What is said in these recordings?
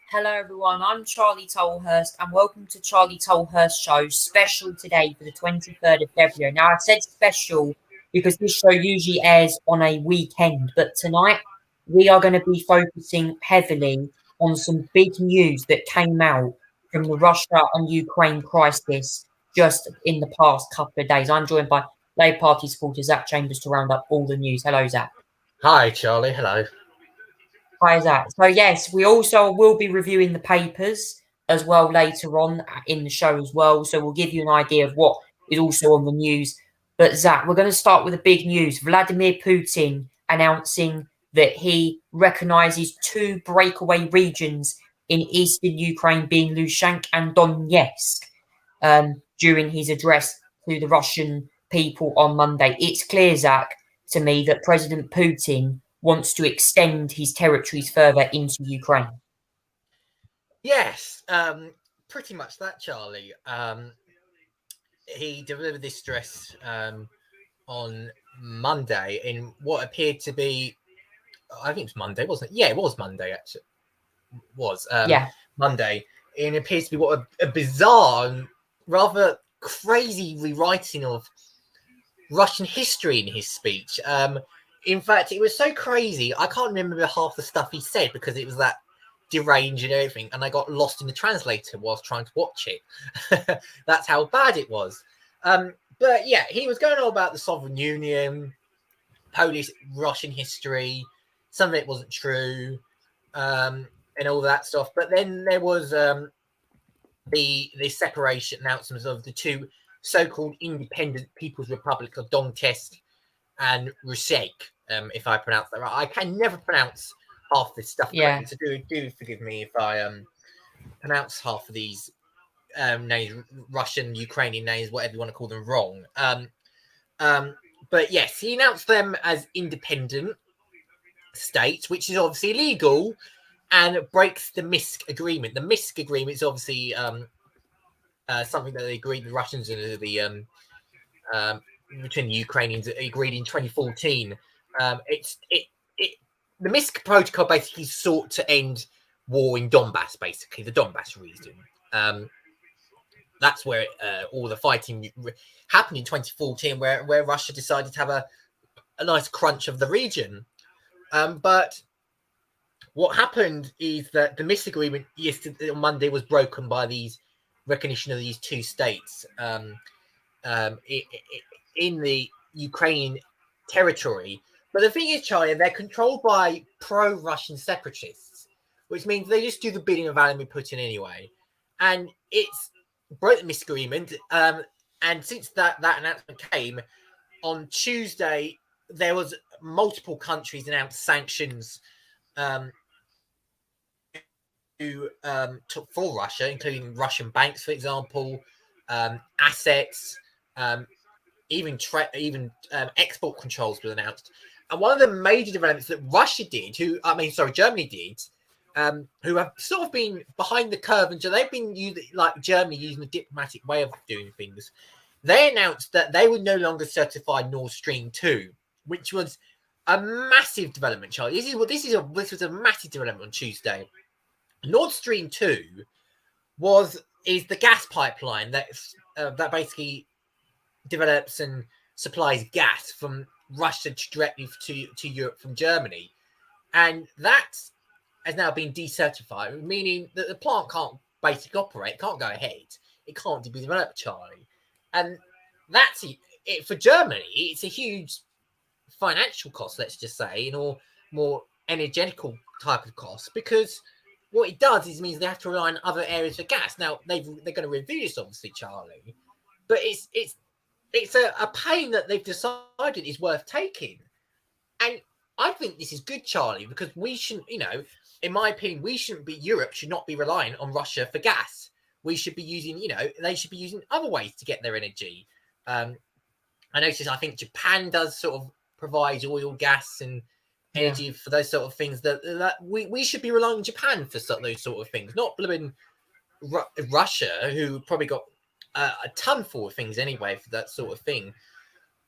Hello everyone, I'm Charlie Tolhurst and welcome to Charlie Tolhurst Show special today for the 23rd of February. Now I said special because this show usually airs on a weekend, but tonight we are going to be focusing heavily on some big news that came out from the Russia and Ukraine crisis just in the past couple of days. I'm joined by Labour Party supporter Zach Chambers to round up all the news. Hello Zach. Hi, Charlie. Hello. Hi, Zach. So, yes, we also will be reviewing the papers as well later on in the show as well. So, we'll give you an idea of what is also on the news. But, Zach, we're going to start with the big news. Vladimir Putin announcing that he recognises two breakaway regions in eastern Ukraine, being Lushansk and Donetsk, during his address to the Russian people on Monday. It's clear, Zach, to me that President Putin wants to extend his territories further into Ukraine. Yes, pretty much that, Charlie. He delivered this address on Monday in what appeared to be, I think it was Monday, wasn't it? Yeah, it was Monday, actually. It was Monday. And it appears to be what a bizarre and rather crazy rewriting of Russian history in his speech. In fact, it was so crazy, I can't remember half the stuff he said because it was that deranged and everything, and I got lost in the translator whilst trying to watch it. That's how bad it was. But yeah, he was going on about the Sovereign Union, Polish Russian history. Some of it wasn't true, and all that stuff. But then there was the separation announcements of the two so-called independent People's Republic of Donetsk and Lushansk, if I pronounce that right. I can never pronounce half this stuff correctly, so do forgive me if I pronounce half of these names, Russian, Ukrainian names, whatever you want to call them, wrong. But yes, he announced them as independent states, which is obviously illegal and breaks the Minsk agreement. The Minsk agreement is obviously something that they agreed, the Russians and the between the Ukrainians agreed in 2014. The Minsk Protocol basically sought to end war in Donbass, basically the Donbass region. That's where all the fighting happened in 2014, where Russia decided to have a nice crunch of the region. But what happened is that the Minsk agreement yesterday on Monday was broken by these recognition of these two states in the Ukrainian territory. But the thing is, Charlie, they're controlled by pro-Russian separatists, which means they just do the bidding of Vladimir Putin anyway. And it's broke the Minsk agreement. And since that announcement came on Tuesday, there was multiple countries announced sanctions for Russia, including Russian banks, for example, assets, even export controls were announced. And one of the major developments that Germany did, who have sort of been behind the curve, and so they've been Germany using the diplomatic way of doing things. They announced that they would no longer certify Nord Stream 2, which was a massive development, Charlie. This was a massive development on Tuesday. Nord Stream 2 is the gas pipeline that basically develops and supplies gas from Russia directly to Europe from Germany. And that has now been decertified, meaning that the plant can't basically operate, can't go ahead. It can't be developed, Charlie. And that's it for Germany. It's a huge financial cost, let's just say, or more energetical type of cost, because what it does is means they have to rely on other areas for gas. Now they're going to review this, obviously, Charlie, but it's a pain that they've decided is worth taking. And I think this is good, Charlie, because we shouldn't, in my opinion, Europe should not be reliant on Russia for gas. We should be using, they should be using other ways to get their energy. I noticed, I think Japan does sort of provide oil, gas, and energy for those sort of things that we should be relying on Japan for those sort of things, not blooming Russia, who probably got a ton full of things anyway for that sort of thing.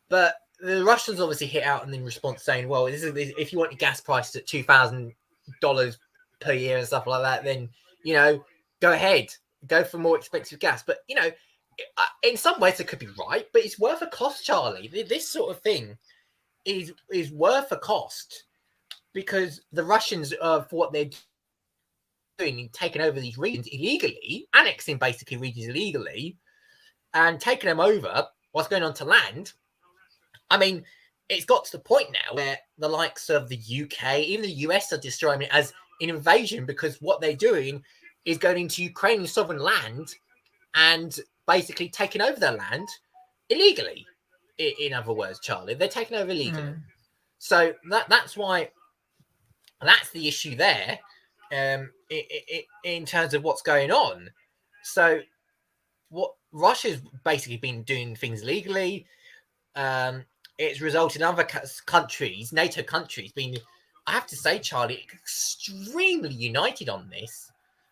But the Russians obviously hit out and in response saying, well, if you want your gas prices at $2,000 per year and stuff like that, then go ahead, go for more expensive gas. But in some ways it could be right, but it's worth a cost, Charlie. This sort of thing is worth a cost, because the Russians, for what they're doing, taking over these regions illegally, annexing basically regions illegally, and taking them over. What's going on to land? I mean, it's got to the point now where the likes of the UK, even the US, are destroying it as an invasion, because what they're doing is going into Ukrainian sovereign land and basically taking over their land illegally. In other words, Charlie, they're taking over illegally. So that's why, that's the issue there, in terms of what's going on. So what Russia's basically been doing things legally. It's resulted in other countries, NATO countries, being, I have to say, Charlie, extremely united on this.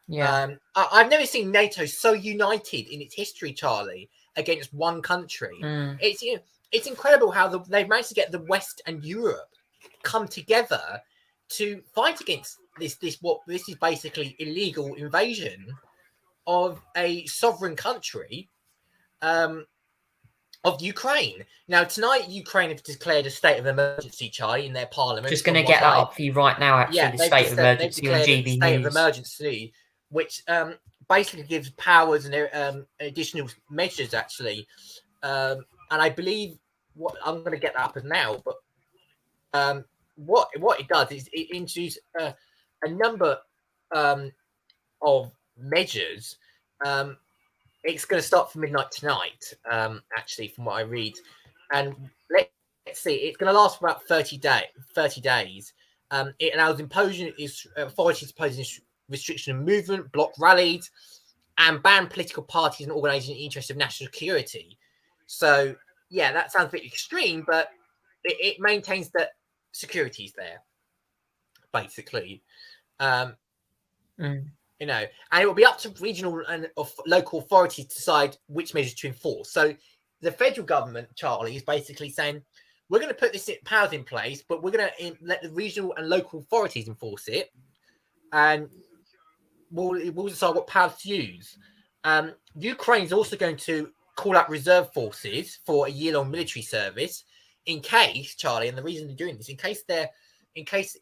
Yeah. I've never seen NATO so united in its history, Charlie, against one country. It's incredible how they've managed to get the West and Europe come together to fight against this is basically illegal invasion of a sovereign country, of Ukraine. Now, tonight, Ukraine have declared a state of emergency, Charlie, in their parliament. Just going to get that up for you right now, actually, the state of emergency on GB state News. Of emergency, which basically gives powers and additional measures, actually. And I believe, I'm going to get that up as now, but what it does is it introduces a number of measures. It's going to start from midnight tonight, actually, from what I read. And let's see, it's going to last for about 30 days. It allows authorities imposing restriction of movement, block rallies, and ban political parties and organizations in the interest of national security. So, yeah, that sounds a bit extreme, but it maintains that security is there, basically. And it will be up to regional and local authorities to decide which measures to enforce. So the federal government, Charlie, is basically saying, we're going to put this powers in place, but we're going to let the regional and local authorities enforce it. And we'll decide what powers to use. Ukraine is also going to call out reserve forces for a year-long military service in case, Charlie, and the reason they're doing this, in case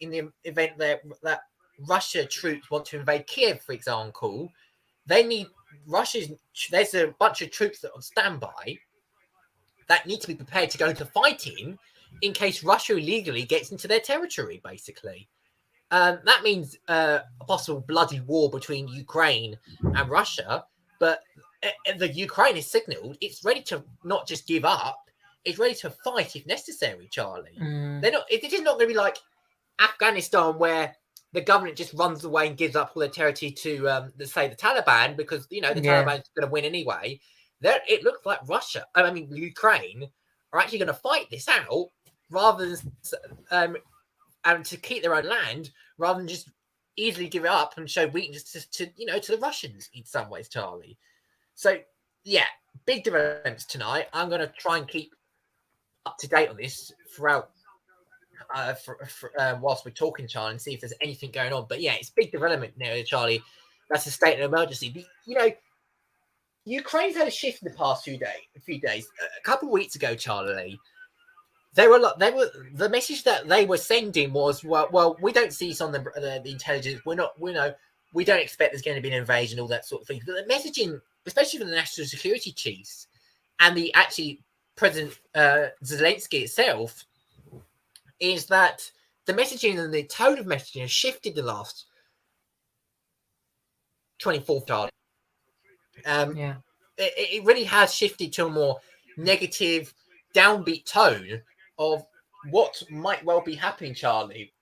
in the event that Russia troops want to invade Kiev, for example, there's a bunch of troops that are on standby that need to be prepared to go into fighting in case Russia illegally gets into their territory, basically. That means a possible bloody war between Ukraine and Russia, but the Ukraine has signaled it's ready to not just give up, it's ready to fight if necessary, Charlie. It is not going to be like Afghanistan, where the government just runs away and gives up all their territory to, say, the Taliban, because, the Taliban is going to win anyway. It looks like Ukraine are actually going to fight this out rather than, and to keep their own land, rather than just easily give it up and show weakness to the Russians in some ways, Charlie. So, yeah, big developments tonight. I'm going to try and keep up to date on this throughout whilst we're talking, Charlie, and see if there's anything going on. But yeah, it's big development now, Charlie. That's a state of emergency. Ukraine's had a shift in the past few days. A couple of weeks ago, Charlie, the message that they were sending was, well, we don't see this on the intelligence. We don't expect there's going to be an invasion, all that sort of thing. But the messaging, especially from the national security chiefs and President Zelensky itself, is that the messaging and the tone of messaging has shifted the last 24 hours. It really has shifted to a more negative, downbeat tone of what might well be happening, Charlie.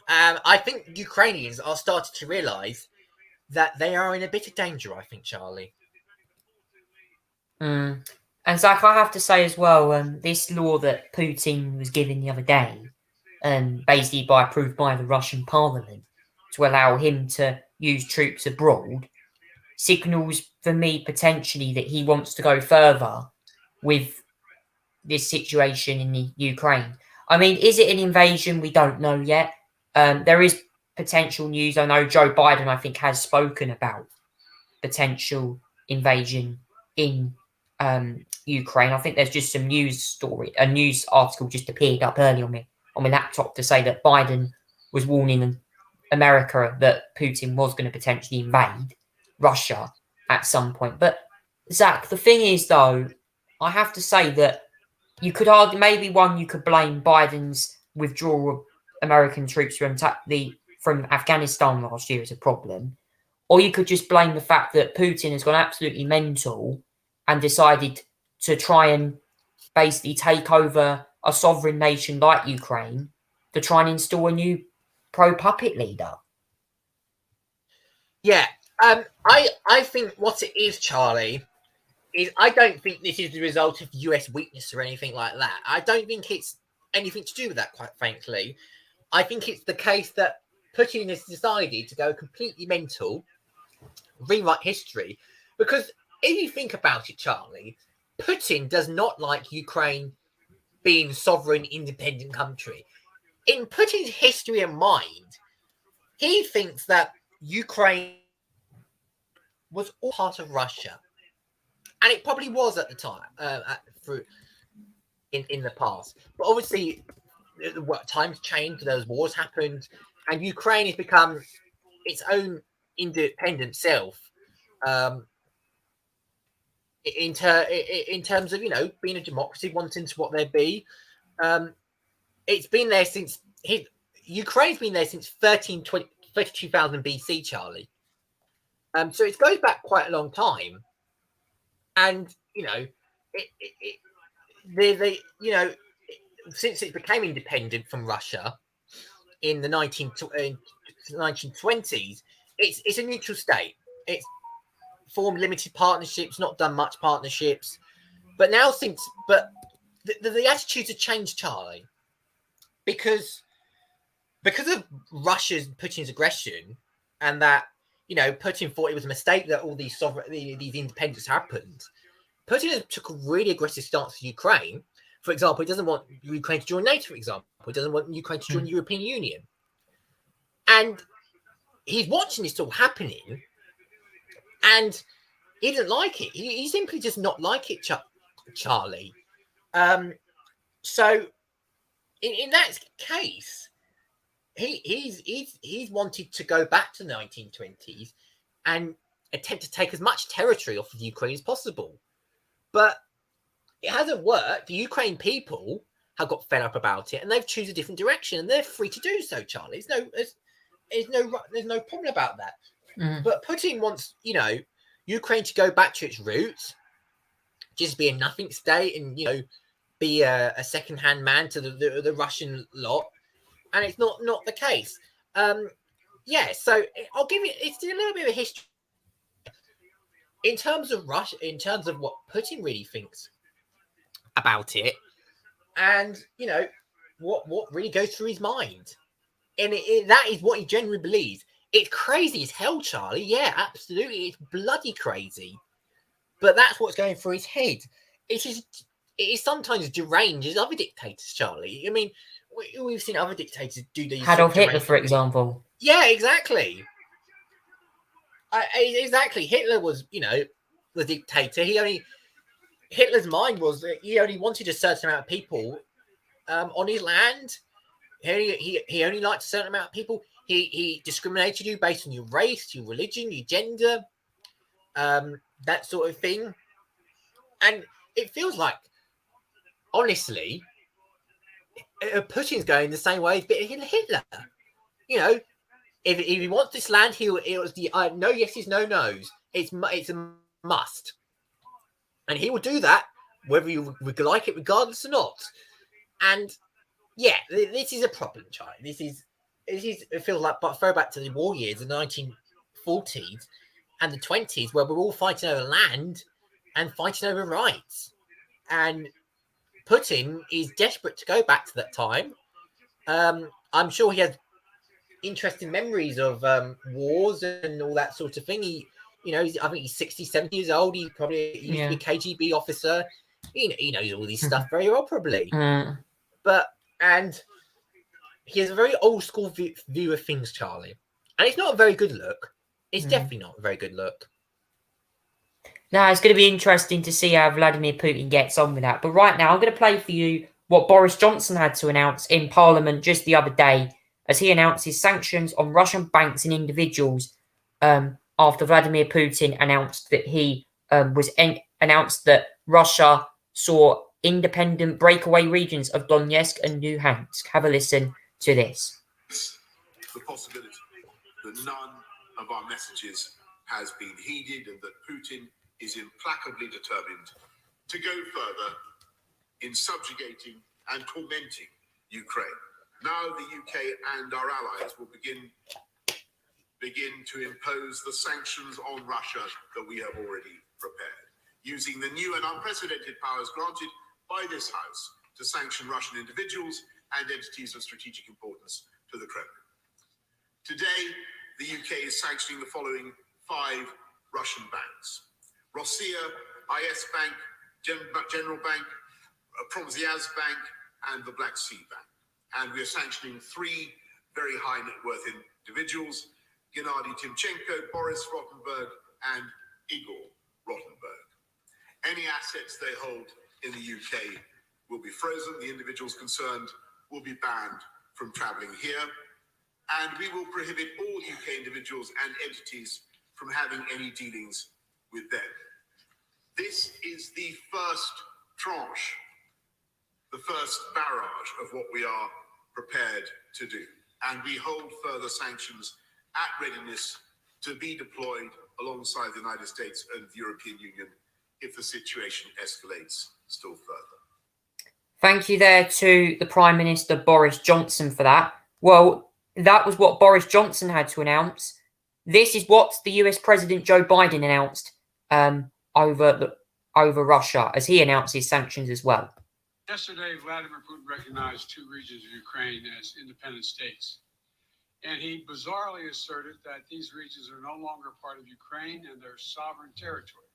I think Ukrainians are starting to realise that they are in a bit of danger, I think, Charlie. And Zach, I have to say as well, this law that Putin was given the other day, basically approved by the Russian parliament, to allow him to use troops abroad, signals for me potentially that he wants to go further with this situation in the Ukraine. I mean, is it an invasion? We don't know yet. There is potential news. I know Joe Biden, I think, has spoken about potential invasion in Ukraine. I think there's just some a news article just appeared up early on my laptop to say that Biden was warning America that Putin was going to potentially invade Russia at some point. But Zach, the thing is, though, I have to say that you could argue maybe you could blame Biden's withdrawal of American troops from Afghanistan last year as a problem, or you could just blame the fact that Putin has gone absolutely mental and decided to try and basically take over a sovereign nation like Ukraine to try and install a new pro-puppet leader. Yeah, I think what it is, Charlie, is I don't think this is the result of US weakness or anything like that. I don't think it's anything to do with that, quite frankly. I think it's the case that Putin has decided to go completely mental, rewrite history, because if you think about it, Charlie, Putin does not like Ukraine being a sovereign, independent country. In Putin's history and mind, he thinks that Ukraine was all part of Russia, and it probably was at the time, in the past. But obviously, times changed. Those wars happened, and Ukraine has become its own independent self. In terms of being a democracy, wanting to what there be, it's been there since Ukraine's been there since 32,000 BC, Charlie. So it goes back quite a long time, and since it became independent from Russia in the 1920s, it's a neutral state. It's formed limited partnerships, not done much partnerships, but now the attitudes have changed, Charlie, because of Putin's aggression, and that Putin thought it was a mistake that all these independence happened. Putin took a really aggressive stance to Ukraine. For example, he doesn't want Ukraine to join NATO. For example, he doesn't want Ukraine to join the European Union, and he's watching this all happening. And he didn't like it. He simply just not like it, Charlie. So in that case, he's wanted to go back to the 1920s and attempt to take as much territory off of Ukraine as possible. But it hasn't worked. The Ukraine people have got fed up about it, and they've chosen a different direction, and they're free to do so, Charlie. There's no problem about that. But Putin wants, Ukraine to go back to its roots, just be a nothing state, and be a second-hand man to the Russian lot, and it's not the case. So I'll give it. It's a little bit of a history in terms of Russia, in terms of what Putin really thinks about it, and what really goes through his mind, and that is what he genuinely believes. It's crazy as hell, Charlie. Yeah, absolutely. It's bloody crazy. But that's what's going through his head. It is sometimes deranged as other dictators, Charlie. I mean, we've seen other dictators do these. Adolf Hitler, for example. Yeah, exactly. Exactly. Hitler was, the dictator. Hitler's mind was that he only wanted a certain amount of people on his land. He only liked a certain amount of people. He discriminated you based on your race, your religion, your gender, that sort of thing. And it feels like, honestly, Putin's going the same way as Hitler. If he wants this land, it was the no yeses, no nos. It's a must, and he will do that whether you would like it, regardless or not. And yeah, this is a problem, Charlie. It feels like throwback to the war years, the 1940s and the 20s, where we're all fighting over land and fighting over rights. And Putin is desperate to go back to that time. I'm sure he has interesting memories of wars and all that sort of thing. I think he's 60, 70 years old. He probably used to be a KGB officer. He knows all this stuff very well, probably. But he has a very old school view of things, Charlie, and it's not a very good look. It's definitely not a very good look. Now, it's going to be interesting to see how Vladimir Putin gets on with that. But right now, I'm going to play for you what Boris Johnson had to announce in Parliament just the other day, as he announces sanctions on Russian banks and individuals after Vladimir Putin announced that he announced that Russia saw independent breakaway regions of Donetsk and Luhansk. Have a listen to this. The possibility that none of our messages has been heeded and that Putin is implacably determined to go further in subjugating and tormenting Ukraine. Now the UK and our allies will begin to impose the sanctions on Russia that we have already prepared, using the new and unprecedented powers granted by this House to sanction Russian individuals and entities of strategic importance to the Kremlin. Today, the UK is sanctioning the following 5 Russian banks: Rossiya, IS Bank, General Bank, Promzyaz Bank, and the Black Sea Bank. And we are sanctioning 3 very high net worth individuals: Gennady Timchenko, Boris Rottenberg, and Igor Rottenberg. Any assets they hold in the UK will be frozen. The individuals concerned will be banned from travelling here. And we will prohibit all UK individuals and entities from having any dealings with them. This is the first tranche, the first barrage of what we are prepared to do. And we hold further sanctions at readiness to be deployed alongside the United States and the European Union if the situation escalates still further. Thank you there to the Prime Minister Boris Johnson for that. Well, that was what Boris Johnson had to announce. This is what the US President Joe Biden announced over Russia, as he announces sanctions as well. Yesterday, Vladimir Putin recognized 2 regions of Ukraine as independent states. And he bizarrely asserted that these regions are no longer part of Ukraine and their sovereign territory.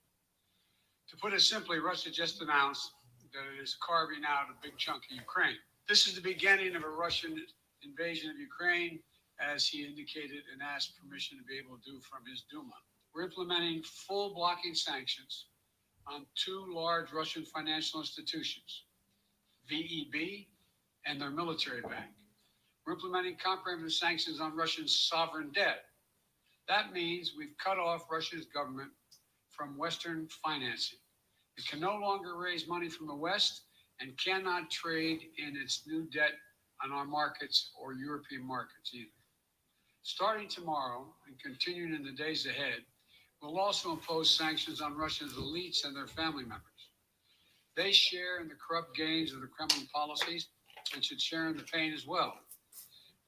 To put it simply, Russia just announced that it is carving out a big chunk of Ukraine. This is the beginning of a Russian invasion of Ukraine, as he indicated and asked permission to be able to do from his Duma. We're implementing full blocking sanctions on 2 large Russian financial institutions, VEB and their military bank. We're implementing comprehensive sanctions on Russian sovereign debt. That means we've cut off Russia's government from Western financing. It can no longer raise money from the West and cannot trade in its new debt on our markets or European markets either. Starting tomorrow and continuing in the days ahead, we'll also impose sanctions on Russia's elites and their family members. They share in the corrupt gains of the Kremlin policies and should share in the pain as well.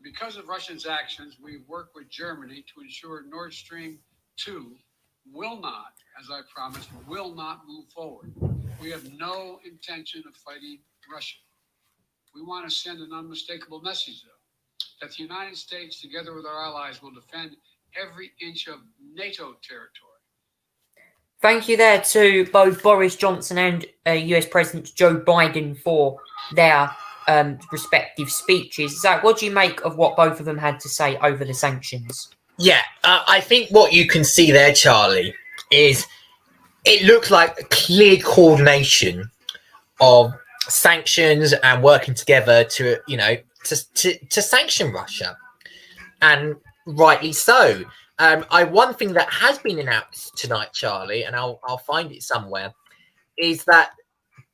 Because of Russia's actions, we've worked with Germany to ensure Nord Stream 2 will not, as I promised, will not move forward. We have no intention of fighting Russia. We want to send an unmistakable message, though, that the United States, together with our allies, will defend every inch of NATO territory. Thank you there to both Boris Johnson and US President Joe Biden for their respective speeches. Zach, what do you make of what both of them had to say over the sanctions? Yeah, I think what you can see there, Charlie, is it looks like a clear coordination of sanctions and working together to, to sanction Russia, and rightly so. One thing that has been announced tonight, Charlie, and I'll find it somewhere, is that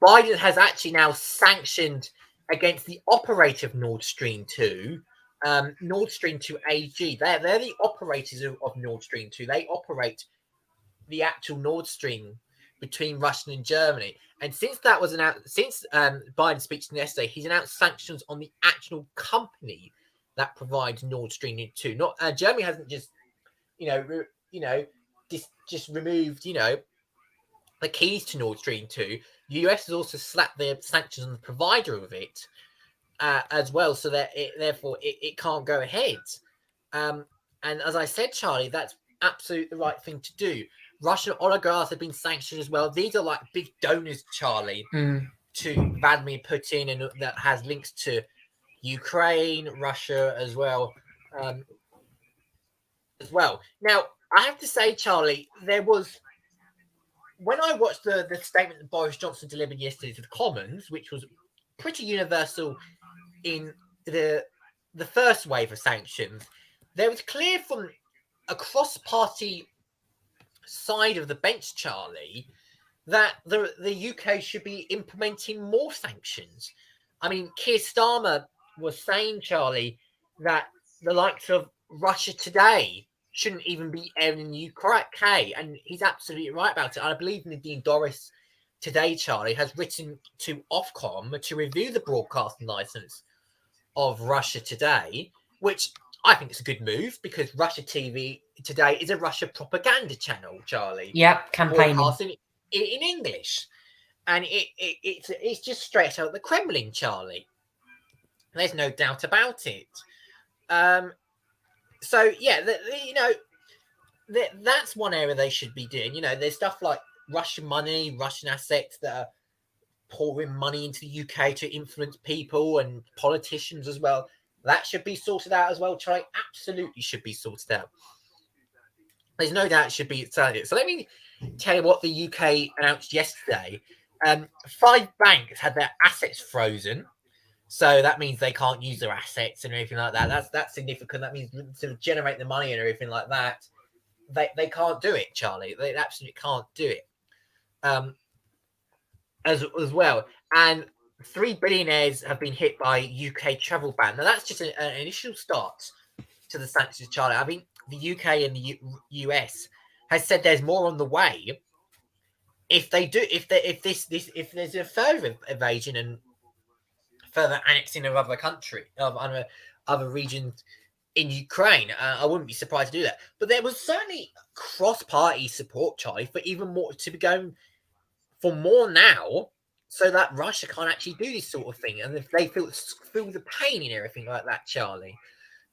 Biden has actually now sanctioned against the operator of Nord Stream 2, Nord Stream 2 AG. They're the operators of Nord Stream 2. They operate the actual Nord Stream between Russia and Germany. And since that was announced, since Biden's speech yesterday, he's announced sanctions on the actual company that provides Nord Stream 2. Not Germany hasn't just, just removed, the keys to Nord Stream 2. The US has also slapped the sanctions on the provider of it as well, so that therefore it can't go ahead. And as I said, Charlie, that's absolutely the right thing to do. Russian oligarchs have been sanctioned as well. These are like big donors, Charlie, to Vladimir Putin, and that has links to Ukraine, Russia as well. Now, I have to say, Charlie, there was when I watched the statement that Boris Johnson delivered yesterday to the Commons, which was pretty universal in the first wave of sanctions, there was clear from a cross-party side of the bench, Charlie, that the UK should be implementing more sanctions. I mean, Keir Starmer was saying, Charlie, that the likes of Russia Today shouldn't even be airing in the UK, and he's absolutely right about it. I believe Nadine Dorries today, Charlie, has written to Ofcom to review the broadcasting license of Russia Today, which I think is a good move because Russia TV Today is a Russia propaganda channel, Charlie. Yep, campaigning. Broadcasting in English. And it's just straight out of the Kremlin, Charlie. There's no doubt about it. So, yeah, that's one area they should be doing. You know, there's stuff like Russian money, Russian assets that are pouring money into the UK to influence people and politicians as well. That should be sorted out as well, Charlie. Absolutely should be sorted out. There's no doubt it should be sorted. So let me tell you what the UK announced yesterday. 5 banks had their assets frozen. So that means they can't use their assets and everything like that. That's significant. That means to generate the money and everything like that, they can't do it, Charlie. They absolutely can't do it. As well. And 3 billionaires have been hit by UK travel ban. Now, that's just an initial start to the sanctions, Charlie. I mean, the UK and the US has said there's more on the way. If there's a further invasion and further annexing of other regions in Ukraine, I wouldn't be surprised to do that. But there was certainly cross-party support, Charlie, for even more to be going for more now, so that Russia can't actually do this sort of thing, and if they feel the pain and everything like that, Charlie.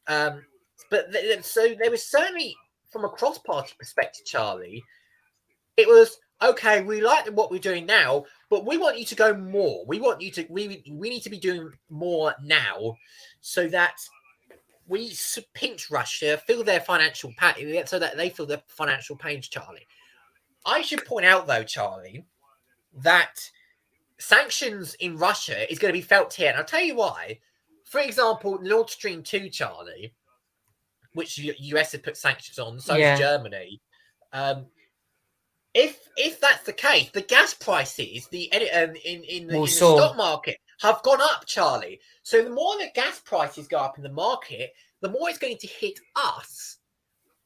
So there was certainly, from a cross-party perspective, Charlie, it was okay. We like what we're doing now, but we want you to go more. We want you to. We need to be doing more now, so that we pinch Russia, feel their financial pain, so that they feel their financial pains, Charlie. I should point out, though, Charlie, that sanctions in Russia is going to be felt here. And I'll tell you why. For example, Nord Stream 2, Charlie, which the US has put sanctions on, so has Germany. If that's the case, the gas prices in the stock market have gone up, Charlie. So the more the gas prices go up in the market, the more it's going to hit us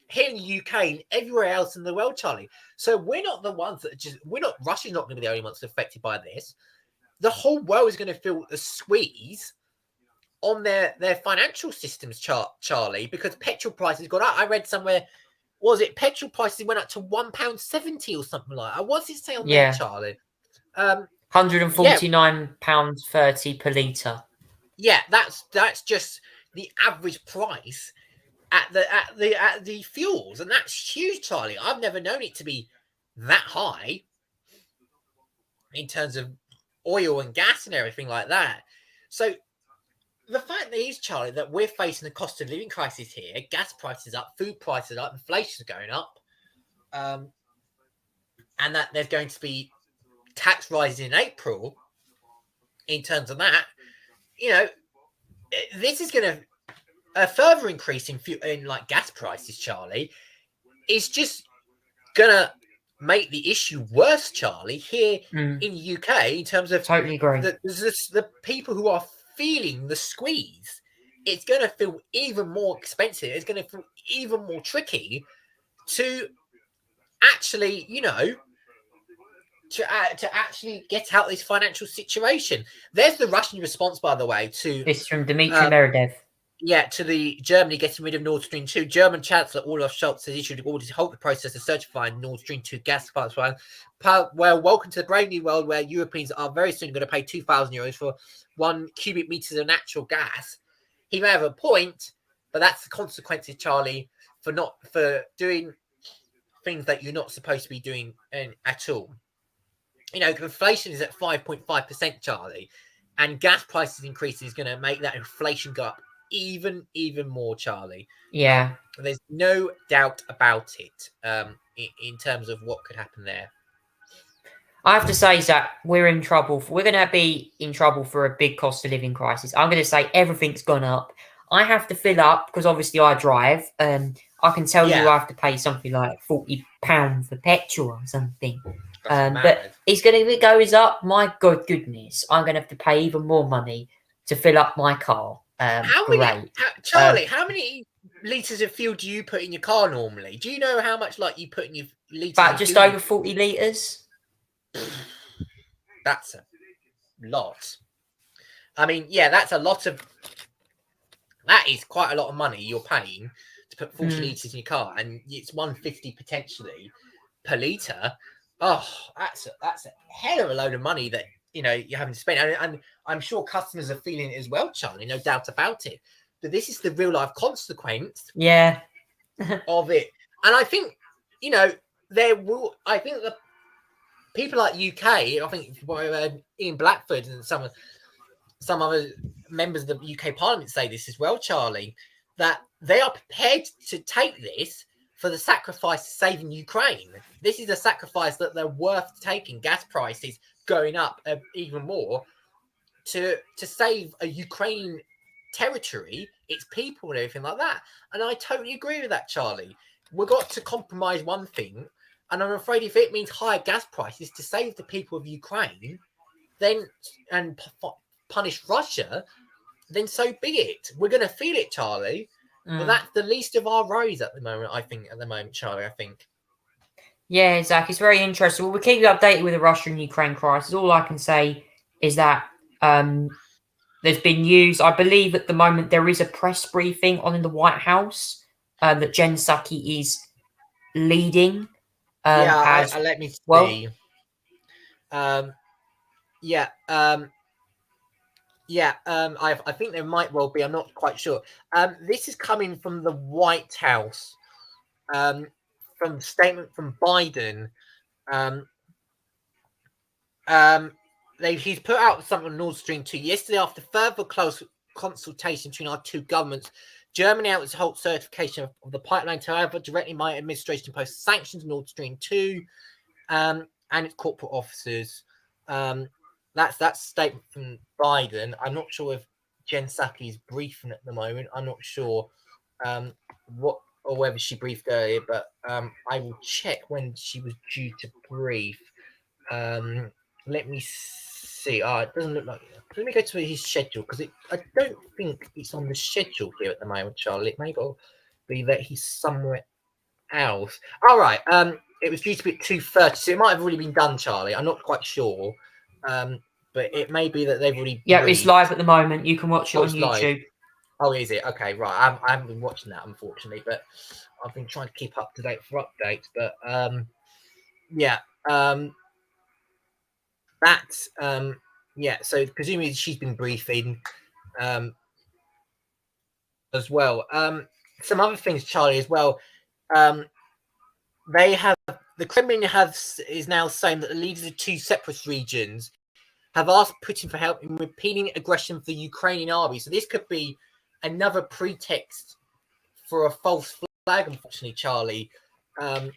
here in the UK and everywhere else in the world, Charlie. So we're not the ones that Russia's not going to be the only ones affected by this. The whole world is going to feel the squeeze on their financial systems, Charlie, because petrol prices got up. I read somewhere, petrol prices went up to £1.70 or something like that. What's it say on there, Charlie? £149.30 per litre. Yeah, that's just the average price at the fuels, and that's huge, Charlie. I've never known it to be that high in terms of oil and gas and everything like that. So the fact is, Charlie, that we're facing a cost of living crisis here, gas prices up, food prices up, inflation's going up, and that there's going to be tax rises in April. In terms of that, this is going to a further increase in gas prices, Charlie, is just gonna make the issue worse, Charlie, here in the UK in terms of totally agree. The people who are feeling the squeeze. It's going to feel even more expensive. It's going to feel even more tricky to actually, to actually get out of this financial situation. There's the Russian response, by the way, to this from Dmitry Medvedev. Yeah, to the Germany getting rid of Nord Stream 2. German Chancellor Olaf Scholz has issued orders to halt the process of certifying Nord Stream 2 gas pipeline. Well, welcome to the brave new world where Europeans are very soon going to pay €2,000 for 1 cubic meters of natural gas. He may have a point, but that's the consequences, Charlie, for doing things that you're not supposed to be doing at all. Inflation is at 5.5%, Charlie. and gas prices increasing is going to make that inflation go up even more, Charlie. Yeah. There's no doubt about it in terms of what could happen there. I have to say, Zach, we're in trouble. We're going to be in trouble for a big cost of living crisis. I'm going to say everything's gone up. I have to fill up because obviously I drive. I can tell you I have to pay something like £40 for petrol or something. But it's going to, if it goes up, my God goodness, I'm going to have to pay even more money to fill up my car. Charlie, how many litres of fuel do you put in your car normally? Do you know how much you put in your litres? About just over 40 litres. That's a lot. I mean, yeah, that's a lot of. That is quite a lot of money you're paying to put 40 litres in your car, and it's £1.50 potentially per litre. Oh, that's a hell of a load of money that you're having to spend, and I'm sure customers are feeling it as well, Charlie. No doubt about it. But this is the real life consequence. Yeah. of it, and I think there will. I think the people like UK, I think Ian Blackford and some other members of the UK Parliament say this as well, Charlie, that they are prepared to take this for the sacrifice of saving Ukraine. This is a sacrifice that they're worth taking. Gas prices going up even more to save a Ukraine territory, its people and everything like that. And I totally agree with that, Charlie. We've got to compromise one thing. And I'm afraid if it means higher gas prices to save the people of Ukraine, then and punish Russia, then so be it. We're going to feel it, Charlie. But that's the least of our worries at the moment, I think, Charlie, I think. Yeah, Zach, it's very interesting. Well, we'll keep you updated with the Russia-Ukraine crisis. All I can say is that there's been news. I believe at the moment there is a press briefing on in the White House that Jen Psaki is leading. Let me see. I think there might well be. I'm not quite sure. This is coming from the White House, from a statement from Biden. He's put out something on Nord Stream 2 yesterday after further close consultation between our two governments. Germany out its halt certification of the pipeline. However, directly my administration imposed sanctions on Nord Stream 2 and its corporate officers. That's that statement from Biden. I'm not sure if Jen Psaki is briefing at the moment. I'm not sure whether she briefed earlier, but I will check when she was due to brief. Let me see. It doesn't look like it. Let me go to his schedule because I don't think it's on the schedule here at the moment, Charlie. It may well be that he's somewhere else. All right. It was due to be at 2:30, so it might have already been done, Charlie. I'm not quite sure. But it may be that they've already. Yeah, it's live at the moment. You can watch it on YouTube. Live. Oh, is it? Okay, right. I haven't been watching that, unfortunately, but I've been trying to keep up to date for updates. But so presumably she's been briefing as well. Some other things, Charlie, as well. The Kremlin is now saying that the leaders of two separatist regions have asked Putin for help in repealing aggression for the Ukrainian army. So this could be another pretext for a false flag, unfortunately, Charlie, for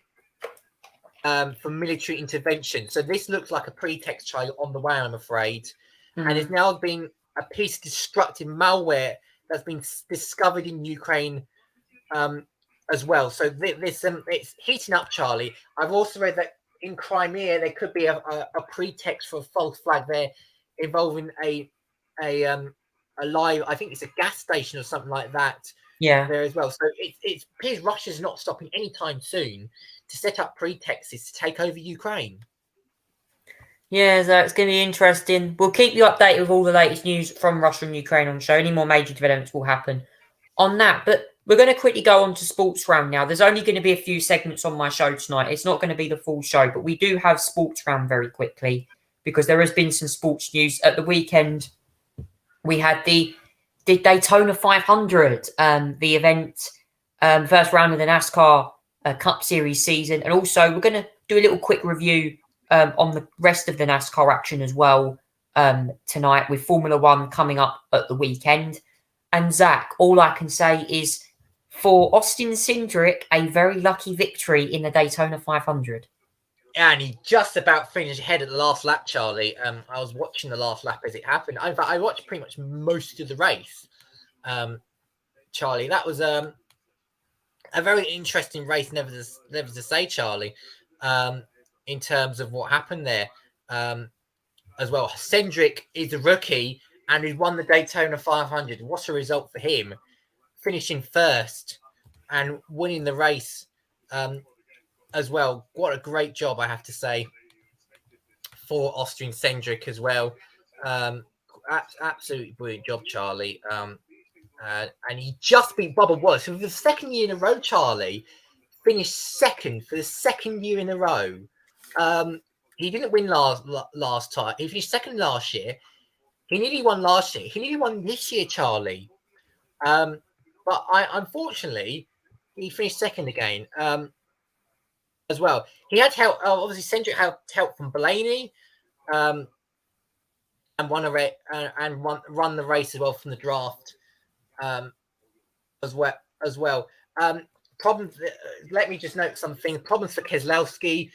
military intervention. So this looks like a pretext, Charlie, on the way, I'm afraid. And there's now been a piece of destructive malware that's been discovered in Ukraine as well. So it's heating up, Charlie. I've also read that in Crimea there could be a pretext for a false flag there involving a live, I think it's a gas station or something like that. Yeah, there as well. So it appears Russia's not stopping anytime soon to set up pretexts to take over Ukraine. Yeah, so it's going to be interesting. We'll keep you updated with all the latest news from Russia and Ukraine on the show. Any more major developments will happen on that. But we're going to quickly go on to Sports Round now. There's only going to be a few segments on my show tonight. It's not going to be the full show, but we do have Sports Round very quickly because there has been some sports news. At the weekend, we had the Daytona 500, the event, first round of the NASCAR Cup Series season. And also, we're going to do a little quick review on the rest of the NASCAR action as well tonight with Formula One coming up at the weekend. And Zach, all I can say is for Austin Cindric, a very lucky victory in the Daytona 500. And he just about finished ahead at the last lap, Charlie. I was watching the last lap as it happened. In fact, I watched pretty much most of the race, Charlie. That was a very interesting race, never to say, Charlie, in terms of what happened there. As well, Cindric is a rookie and he's won the Daytona 500. What a result for him, finishing first and winning the race as well. What a great job, I have to say, for Austin Cindric as well. Absolutely brilliant job, Charlie. And he just beat Bubba Wallace for the second year in a row. Charlie finished second for the second year in a row. He didn't win last time. He finished second last year. He nearly won last year. He nearly won this year, Charlie. But unfortunately, he finished second again as well. He had help. Obviously, Cindric had help from Blaney, and won run the race as well from the draft as well. Problems. Let me just note something. Problems for Keselowski.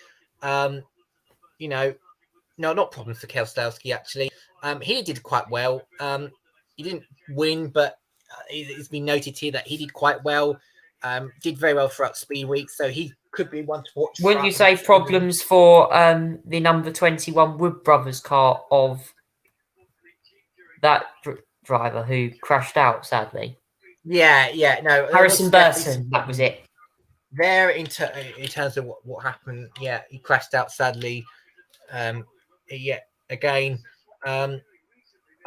No, not problems for Keselowski, actually. He did quite well. He didn't win, but it's been noted here that he did quite well. Did very well throughout Speed Week, so he could be one to watch. Wouldn't you say problems for the number 21 Wood Brothers car of that driver who crashed out, sadly? Yeah, no. Harrison Burton, that was it. There, in terms of what happened, yeah, he crashed out, sadly. Again, I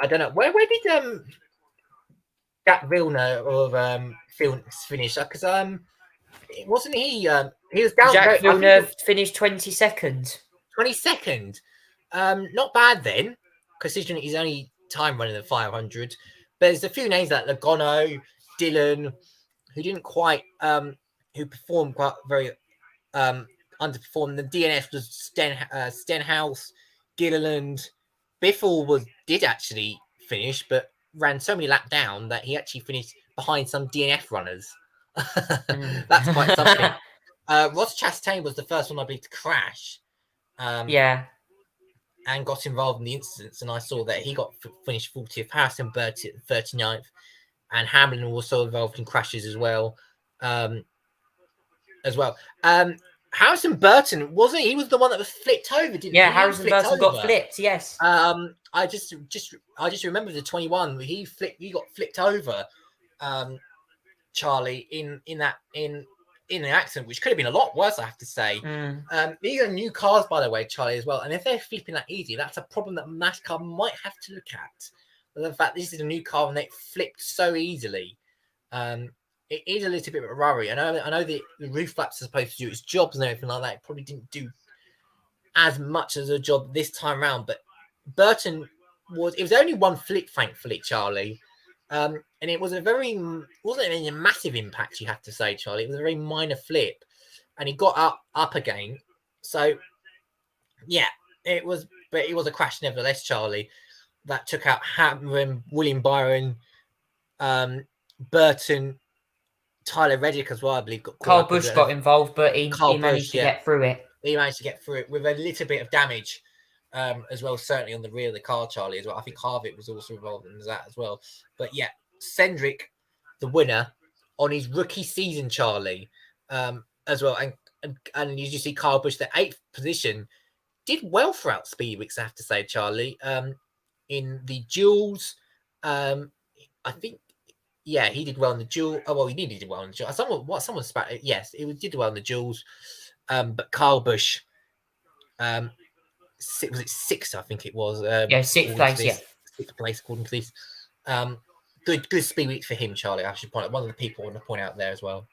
don't know where did Jack Villeneuve finish? Because wasn't he? He was down. Jack Villeneuve finished 22nd. 22nd. Not bad then, considering his only time running the 500. But there's a few names like Logano, Dillon, who didn't quite who performed quite very underperformed. The DNF was Stenhouse, Gilliland. Biffle did actually finish, but ran so many laps down that he actually finished behind some DNF runners. That's quite something. Ross Chastain was the first one, I believe, to crash. Yeah. And got involved in the incidents, and I saw that he got finished 40th, Harrison Burton 39th, and Hamlin was also involved in crashes as well. Harrison Burton, wasn't he? He was the one that was flipped over, didn't he? Yeah, Harrison Burton got flipped, yes. I just remember the 21. He got flipped over, Charlie, in the accident, which could have been a lot worse, I have to say. These are new cars, by the way, Charlie, as well. And if they're flipping that easy, that's a problem that NASCAR might have to look at. But the fact this is a new car and they flipped so easily, it is a little bit of a worry. I know the roof flaps are supposed to do its jobs and everything like that. It probably didn't do as much as a job this time around. But Burton it was only one flip, thankfully, Charlie. And it wasn't a massive impact, you have to say, Charlie. It was a very minor flip, and he got up again. So, yeah, it was a crash nevertheless, Charlie. That took out Hamlin, William Byron, Burton, Tyler Reddick as well, I believe. Carl Busch got involved, but he managed to get through it. He managed to get through it with a little bit of damage. As well, certainly on the rear of the car, Charlie, as well. I think Harvick was also involved in that as well. But yeah, Cindric, the winner on his rookie season, Charlie, as well. And you see Kyle Busch, the 8th position, did well throughout Speed Weeks, I have to say, Charlie. In the duels, I think, yeah, he did well in the duel. Oh, well, he nearly did well in the duel. Someone spat it. Yes, he did well in the duels. But Kyle Busch, was it 6th? I think it was. 6th place. Yeah, 6th place according to this. Good Speed Week for him, Charlie. I should point out one of the people I want to point out there as well.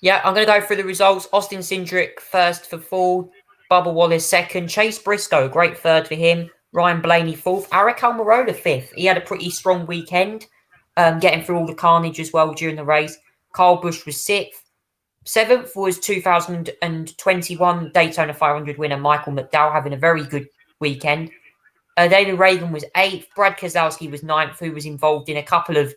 Yeah, I'm going to go through the results. Austin Cindric first for Ford, Bubba Wallace second, Chase Briscoe, great third for him, Ryan Blaney fourth, Aric Almirola fifth. He had a pretty strong weekend, getting through all the carnage as well during the race. Kyle Busch was 6th. 7th was 2021 Daytona 500 winner Michael McDowell, having a very good weekend. Daniel Reagan was 8th. Brad Keselowski was 9th, who was involved in a couple of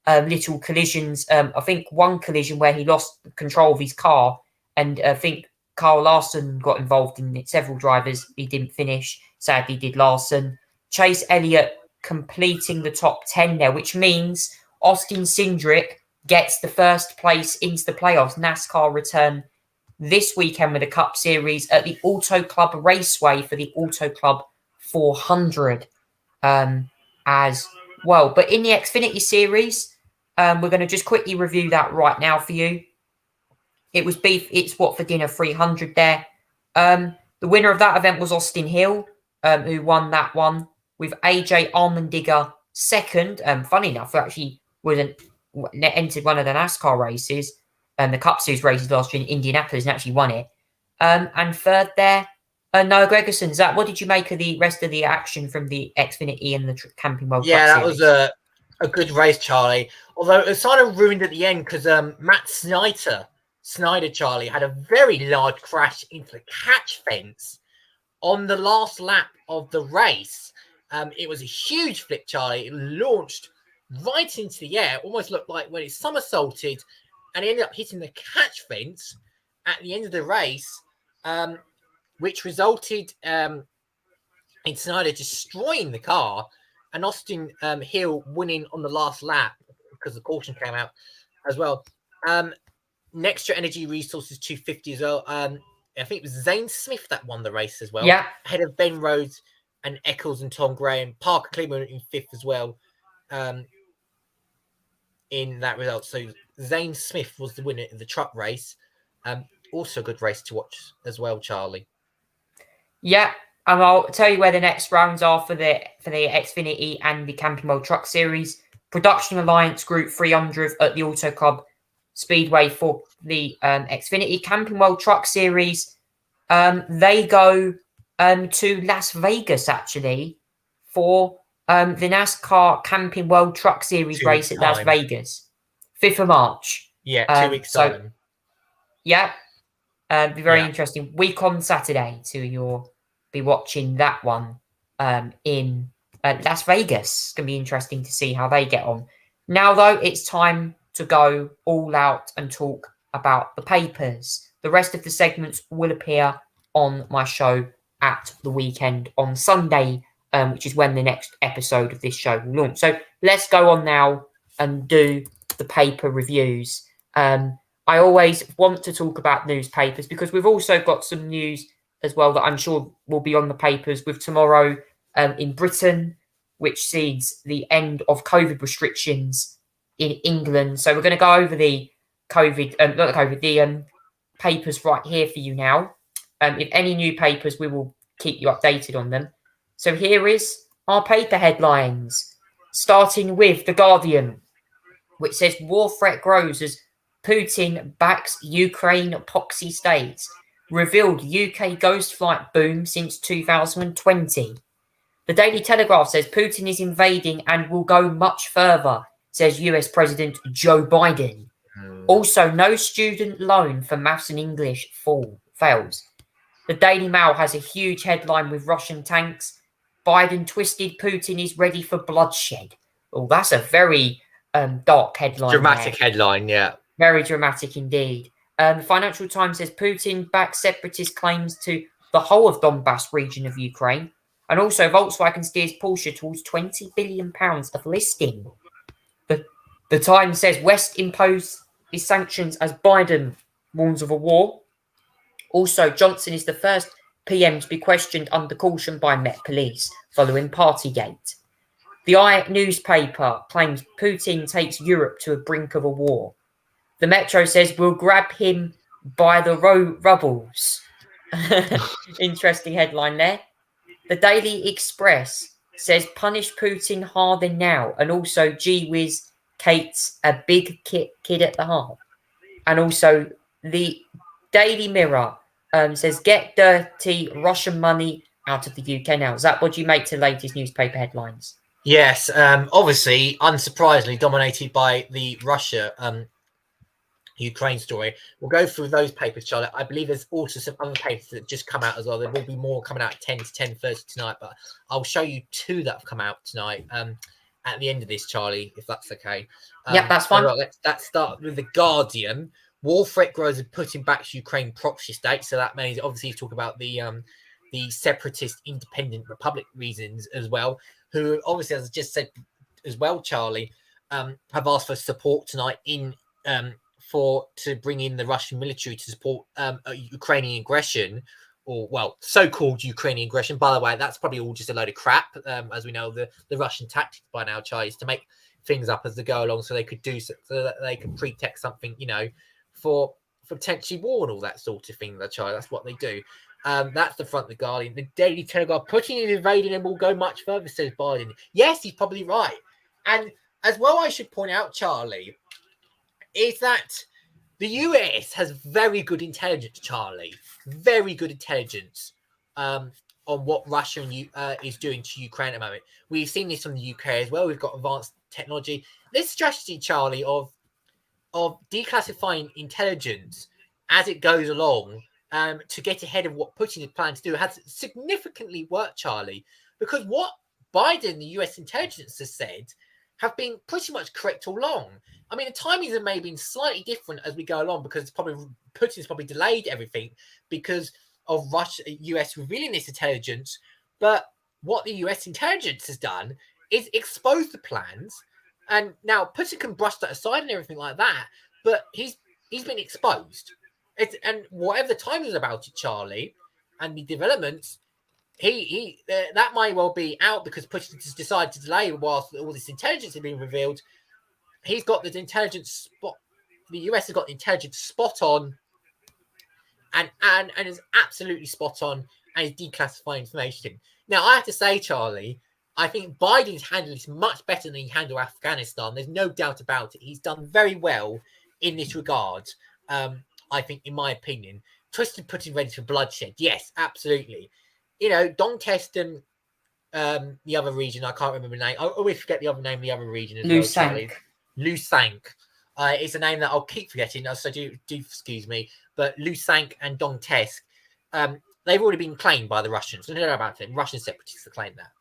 little collisions. I think one collision where he lost control of his car, and I think Carl Larson got involved in it. Several drivers, he didn't finish. Sadly, did Larson. Chase Elliott completing the top 10 there, which means Austin Cindric gets the first place into the playoffs. NASCAR return this weekend with the Cup Series at the Auto Club Raceway for the Auto Club 400 as well. But in the Xfinity Series, we're going to just quickly review that right now for you. It was It's What for Dinner 300 there. The winner of that event was Austin Hill, who won that one, with AJ Allmendinger second. Funny enough, who actually entered one of the NASCAR races, the Cup Series races last year in Indianapolis, and actually won it. And third there, Noah Gregerson. Zach, what did you make of the rest of the action from the Xfinity and the Camping World Cup Series? Yeah, that was a good race, Charlie. Although it was sort of ruined at the end because Matt Snyder, Charlie, had a very large crash into the catch fence on the last lap of the race. It was a huge flip, Charlie. It launched right into the air, almost looked like when it somersaulted, and it ended up hitting the catch fence at the end of the race, which resulted in Snyder destroying the car and Austin Hill winning on the last lap because the caution came out as well. Nextra Energy Resources 250 as well. I think it was Zane Smith that won the race as well. Yeah. Ahead of Ben Rhodes and Eccles and Tom Gray, and Parker Kligerman in 5th as well in that result. So Zane Smith was the winner in the truck race. Also a good race to watch as well, Charlie. Yeah, and I'll tell you where the next rounds are for the Xfinity and the Camping World Truck Series. Production Alliance Group 300 at the Auto Club Speedway for the Xfinity. Camping World Truck Series, they go to Las Vegas, actually, for the NASCAR Camping World Truck Series race at Las Vegas. 5th of March. Yeah, 2 weeks time. Yeah. Be very interesting. Week on Saturday, so you'll be watching that one in Las Vegas. It's going to be interesting to see how they get on. Now, though, it's time to go all out and talk about the papers. The rest of the segments will appear on my show at the weekend on Sunday, which is when the next episode of this show will launch. So let's go on now and do the paper reviews. I always want to talk about newspapers because we've also got some news as well that I'm sure will be on the papers with tomorrow in Britain, which sees the end of COVID restrictions in England. So we're going to go over the papers right here for you now. If any new papers, we will keep you updated on them. So here is our paper headlines, starting with The Guardian, which says war threat grows as Putin backs Ukraine poxy states. Revealed UK ghost flight boom since 2020. The Daily Telegraph says Putin is invading and will go much further, says US President Joe Biden. Also, no student loan for maths and English fails. The Daily Mail has a huge headline with Russian tanks. Biden twisted Putin is ready for bloodshed. Oh, that's a very dark headline. Dramatic headline, yeah. Very dramatic indeed. The Financial Times says Putin backs separatist claims to the whole of Donbass region of Ukraine. And also Volkswagen steers Porsche towards £20 billion of listing. The Times says West imposed his sanctions as Biden warns of a war. Also, Johnson is the first PM to be questioned under caution by Met Police following Partygate. The I newspaper claims Putin takes Europe to a brink of a war. The Metro says we'll grab him by the rubbles. Interesting headline there. The Daily Express says punish Putin harder now. And also, gee whiz, Kate's a big kid at the heart. And also, the Daily Mirror says get dirty Russian money out of the UK now. Zach, what do you make to the latest newspaper headlines? Yes, obviously, unsurprisingly, dominated by the Russia Ukraine story. We'll go through those papers, Charlotte. I believe there's also some other papers that just come out as well. There will be more coming out at 10 to 10:30 tonight, but I'll show you 2 that have come out tonight at the end of this, Charlie, if that's okay. Yep, that's fine. So let's start with The Guardian. War threat grows and putting back to Ukraine proxy state. So that means obviously talk about the separatist independent republic reasons as well, who obviously, as I just said as well, Charlie, have asked for support tonight to bring in the Russian military to support Ukrainian aggression, or so-called Ukrainian aggression. By the way, that's probably all just a load of crap, as we know the Russian tactics by now, Charlie, is to make things up as they go along, so they could so that they could pretext something, for potentially war and all that sort of thing. Charlie, that's what they do. That's the front of The Guardian. The Daily Telegraph: Putin is invading and will go much further, says Biden. Yes, he's probably right. And as well, I should point out, Charlie, is that the US has very good intelligence, Charlie. Very good intelligence on what Russia is doing to Ukraine at the moment. We've seen this from the UK as well. We've got advanced technology. This strategy, Charlie, of declassifying intelligence as it goes along to get ahead of what Putin is planning to do has significantly worked, Charlie, because what Biden, the US intelligence, has said have been pretty much correct all along. I mean, the timings have maybe been slightly different as we go along because Putin's probably delayed everything because of US revealing this intelligence. But what the US intelligence has done is expose the plans, and now Putin can brush that aside and everything like that. But he's been exposed, and whatever the timing is about it, Charlie, and the developments. That might well be out because Putin has decided to delay whilst all this intelligence has been revealed. He's got the intelligence spot. The US has got the intelligence spot on, and is absolutely spot on, and is declassifying information. Now, I have to say, Charlie, I think Biden's handled this much better than he handled Afghanistan. There's no doubt about it. He's done very well in this regard. I think, in my opinion, twisted Putin ready for bloodshed. Yes, absolutely. Donetsk and the other region, I can't remember the name. I always forget the other name of the other region as well, Charlie. Lusank. It's a name that I'll keep forgetting, so do excuse me. But Lusank and Donetsk, they've already been claimed by the Russians. No doubt about it. Russian separatists have claimed that.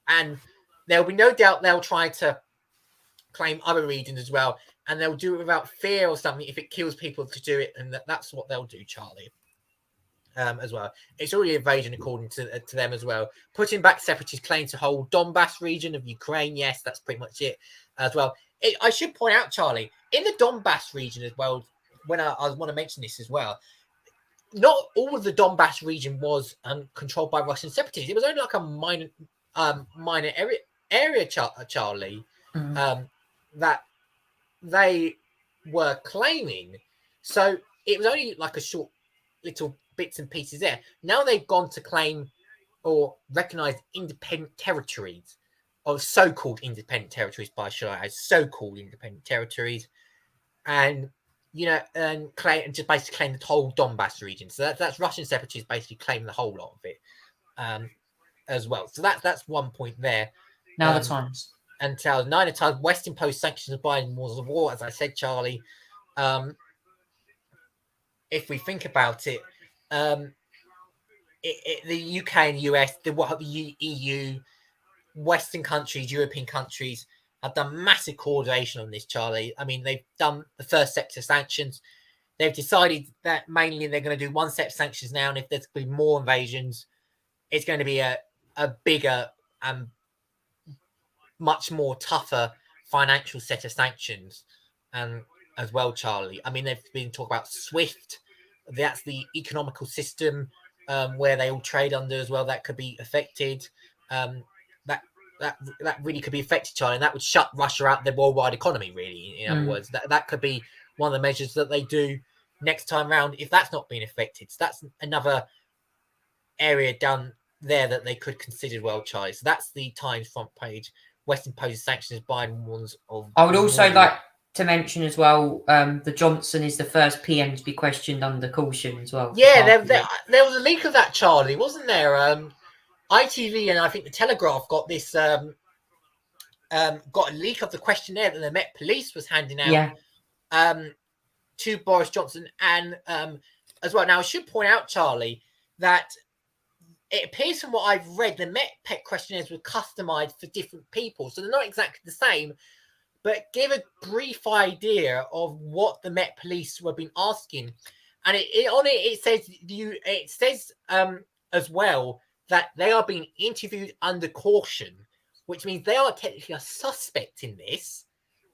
And there'll be no doubt they'll try to claim other regions as well. And they'll do it without fear or something if it kills people to do it. And that's what they'll do, Charlie. As well. It's already invasion according to them as well. Putting back separatist claim to hold Donbass region of Ukraine. Yes, that's pretty much it as well. I should point out, Charlie, in the Donbass region as well, when I want to mention this as well, not all of the Donbass region was controlled by Russian separatists. It was only like a minor area, Charlie, that they were claiming. So it was only like a short little bits and pieces there. Now they've gone to claim or recognize independent territories, or so-called independent territories, by so-called independent territories, and and just basically claim the whole Donbass region. So that's Russian separatists basically claim the whole lot of it, as well. So that's one point there. Now the Times. And 9 times West imposed sanctions of Biden was of war, as I said, Charlie. If we think about it, the UK and US, the EU, Western countries, European countries have done massive coordination on this, Charlie. I mean, they've done the first set of sanctions. They've decided that mainly they're going to do one set of sanctions now, and if there's going to be more invasions, it's going to be a bigger and much more tougher financial set of sanctions as well, Charlie. I mean, they've been talking about SWIFT. That's the economical system where they all trade under as well. That could be affected. That really could be affected, Charlie, and that would shut Russia out of the worldwide economy, really. In other words, that could be one of the measures that they do next time round if that's not being affected. So that's another area down there that they could consider, well, Charlie. So that's the Times front page. West imposes sanctions, Biden warns of... I would also like to mention as well, the Johnson is the first PM to be questioned under caution as well. Yeah, there was a leak of that, Charlie, wasn't there? ITV and I think the Telegraph got this, got a leak of the questionnaire that the Met Police was handing out. Yeah. to Boris Johnson and as well. Now, I should point out, Charlie, that it appears from what I've read, the Met Pet questionnaires were customized for different people. So they're not exactly the same, but give a brief idea of what the Met Police were been asking. And it says as well that they are being interviewed under caution, which means they are technically a suspect in this.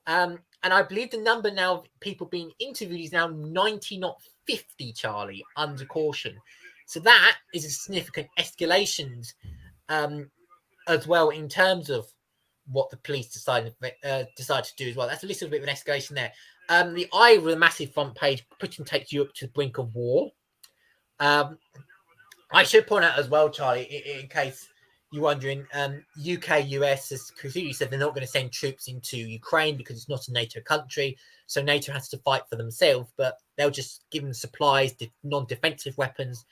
And I believe the number now of people being interviewed is now 90, not 50, Charlie, under caution. So that is a significant escalation as well in terms of what the police decide to do as well. That's a little bit of an escalation there. The eye with a massive front page, Putin takes Europe to the brink of war. I should point out as well, Charlie, in case you're wondering, UK, US has clearly said they're not going to send troops into Ukraine because it's not a NATO country. So NATO has to fight for themselves, but they'll just give them supplies, non-defensive weapons,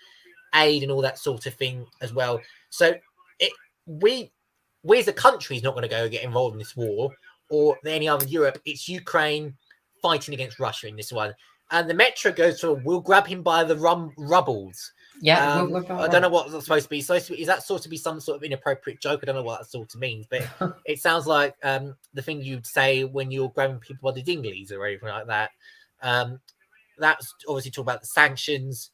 aid, and all that sort of thing as well. So we as a country is not going to go get involved in this war or any other Europe. It's Ukraine fighting against Russia in this one. And the Metro goes for, we'll grab him by the rubbles. Yeah, I don't know what that's supposed to be. So is that sort of be some sort of inappropriate joke? I don't know what that sort of means, but it sounds like the thing you'd say when you're grabbing people by the dinglies or anything like that. That's obviously talking about the sanctions.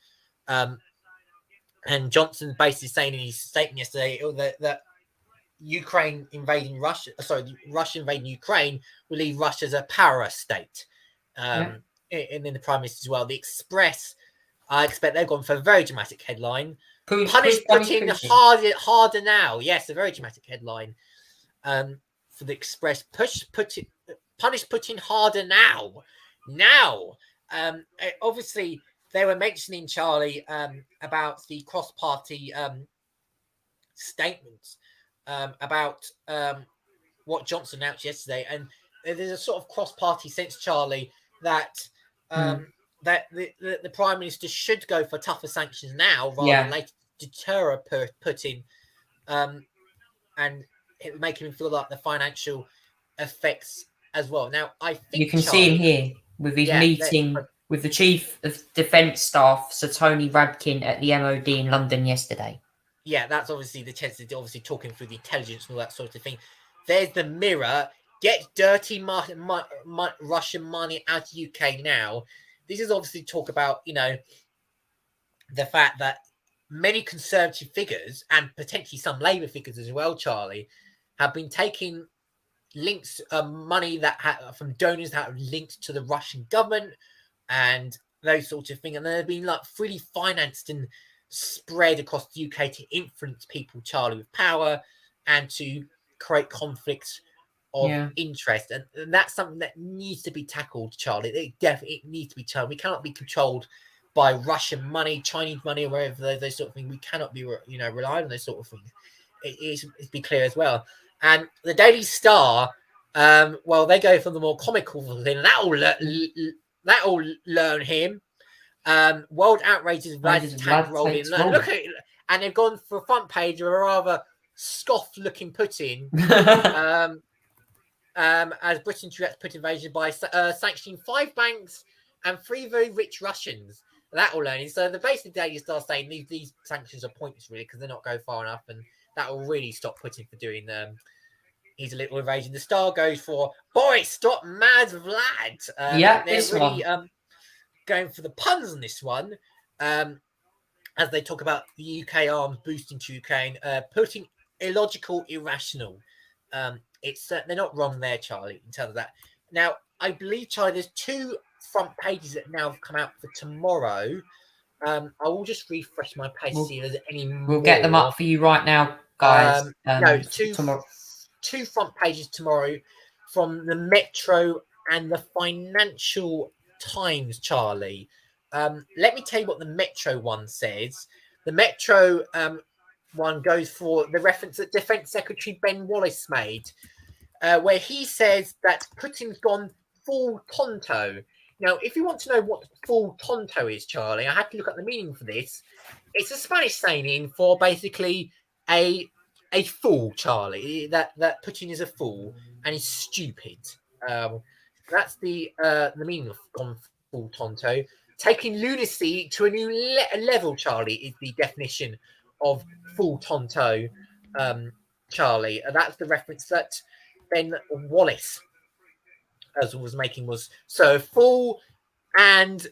And Johnson basically saying in his statement yesterday that Ukraine invading Russia, Russia invading Ukraine will leave Russia as a para state. And then the Prime Minister as well. The Express, I expect they've gone for a very dramatic headline. Punish Putin harder now. Yes, a very dramatic headline for the Express. Punish Putin harder now. Obviously, they were mentioning, Charlie, about the cross-party statements about what Johnson announced yesterday. And there's a sort of cross-party sense, Charlie, that that the Prime Minister should go for tougher sanctions now rather than later to deter Putin and make him feel like the financial effects as well. Now, I think you can see him here with his meeting with the Chief of Defence Staff, Sir Tony Radkin, at the MOD in London yesterday. Yeah, that's obviously the chance to obviously talking through the intelligence and all that sort of thing. There's the mirror. Get dirty Russian money out of UK now. This is obviously talk about, the fact that many Conservative figures and potentially some Labour figures as well, Charlie, have been taking links, money that from donors that have linked to the Russian government and those sorts of things. And they've been freely financed and spread across the UK to influence people, Charlie, with power and to create conflicts of interest. And that's something that needs to be tackled, Charlie. It needs to be tackled. We cannot be controlled by Russian money, Chinese money, or wherever those sort of things. We cannot be, relying on those sort of things. It's be clear as well. And the Daily Star, they go for the more comical thing. That'll learn him. World outrages Vlad's tank rolling. Look at it, and they've gone for a front page of a rather scoffed-looking Putin. As Britain threats Putin invasion by sanctioning 5 banks and 3 very rich Russians. That will learn. So the basic Daily Star saying these sanctions are pointless, really, because they're not going far enough, and that will really stop Putin for doing his little invasion. The Star goes for Boris, stop mad Vlad. They're this really going for the puns on this one, as they talk about the UK arms boosting to Ukraine. Putin illogical, irrational. They're not wrong there, Charlie, in terms of that. Now, I believe, Charlie, there's 2 front pages that now have come out for tomorrow. I will just refresh my page to see if there's any more. We'll get them up for you right now, guys. Tomorrow. 2 front pages tomorrow from the Metro and the Financial Times, Charlie. Let me tell you what the Metro one says. The Metro one goes for the reference that Defence Secretary Ben Wallace made, where he says that Putin's gone full Tonto. Now, if you want to know what full Tonto is, Charlie, I had to look up the meaning for this. It's a Spanish saying for basically a fool, Charlie. That Putin is a fool and he's stupid. That's the meaning of gone full Tonto. Taking lunacy to a new level, Charlie, is the definition of full Tonto, Charlie. And that's the reference that Ben Wallace was making, was so full and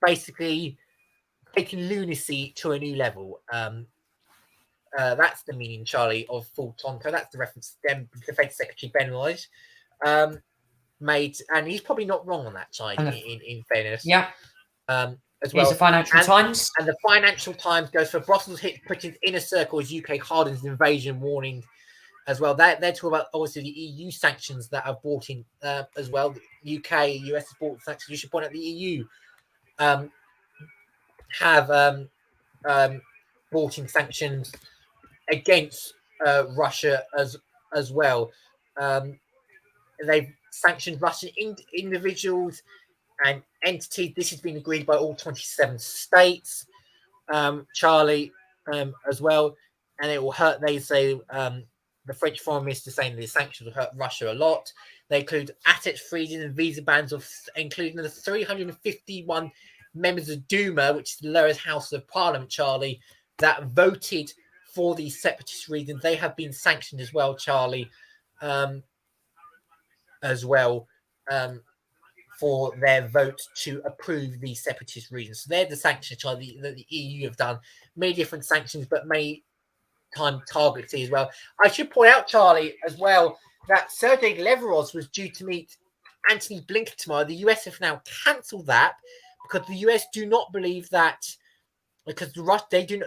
basically taking lunacy to a new level. That's the meaning, Charlie, of full Tonto. That's the reference Defence Secretary Ben Wallace made, and he's probably not wrong on that side. In fairness, yeah. As well, the Financial Times, and the Financial Times goes for Brussels hit Britain's inner circle as UK hardens invasion warning. As well, they're talking about obviously the EU sanctions that are brought in as well. The UK, US has brought sanctions. You should point out the EU have brought in sanctions against Russia as well. They've sanctioned Russian individuals and entities. This has been agreed by all 27 states, Charlie, as well. And it will hurt, they say, the French foreign minister saying the sanctions will hurt Russia a lot. They include assets freezing and visa bans, including the 351 members of Duma, which is the lowest house of parliament, Charlie, that voted for these separatist reasons. They have been sanctioned as well, Charlie, for their vote to approve these separatist reasons. So they're the sanctions, Charlie, that the EU have done. Many different sanctions, but many time targeted as well. I should point out, Charlie, as well, that Sergei Lavrov was due to meet Antony Blinken tomorrow. The US have now cancelled that because the US do not believe that, because the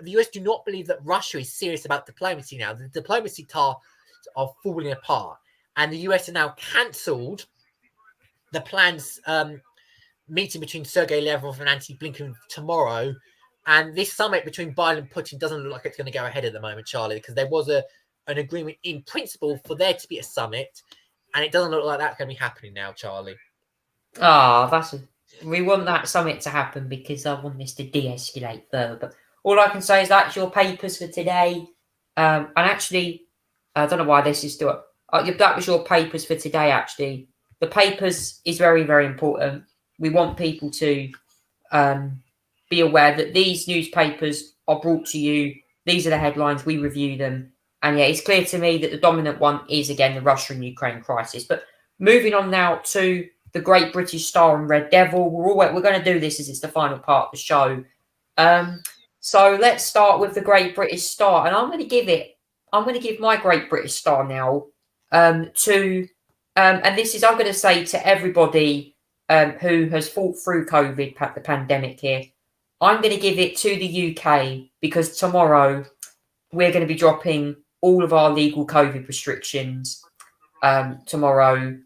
US do not believe that Russia is serious about diplomacy now. The diplomacy tasks are falling apart, and the US have now cancelled the plans meeting between Sergei Lavrov and Antony Blinken tomorrow. And this summit between Biden and Putin doesn't look like it's going to go ahead at the moment, Charlie, because there was an agreement in principle for there to be a summit, and it doesn't look like that's going to be happening now, Charlie. We want that summit to happen because I want this to de-escalate further. But all I can say is that's your papers for today. And actually, I don't know why this is still that was your papers for today, actually. The papers is very, very important. We want people to be aware that these newspapers are brought to you. These are the headlines. We review them. And yeah, it's clear to me that the dominant one is, again, the Russia and Ukraine crisis. But moving on now to the Great British Star and Red Devil. We're going to do this as it's the final part of the show. So let's start with the Great British Star. And I'm going to give my Great British Star now to, and this is, I'm going to say to everybody who has fought through COVID, the pandemic here, I'm going to give it to the UK because tomorrow we're going to be dropping all of our legal COVID restrictions tomorrow.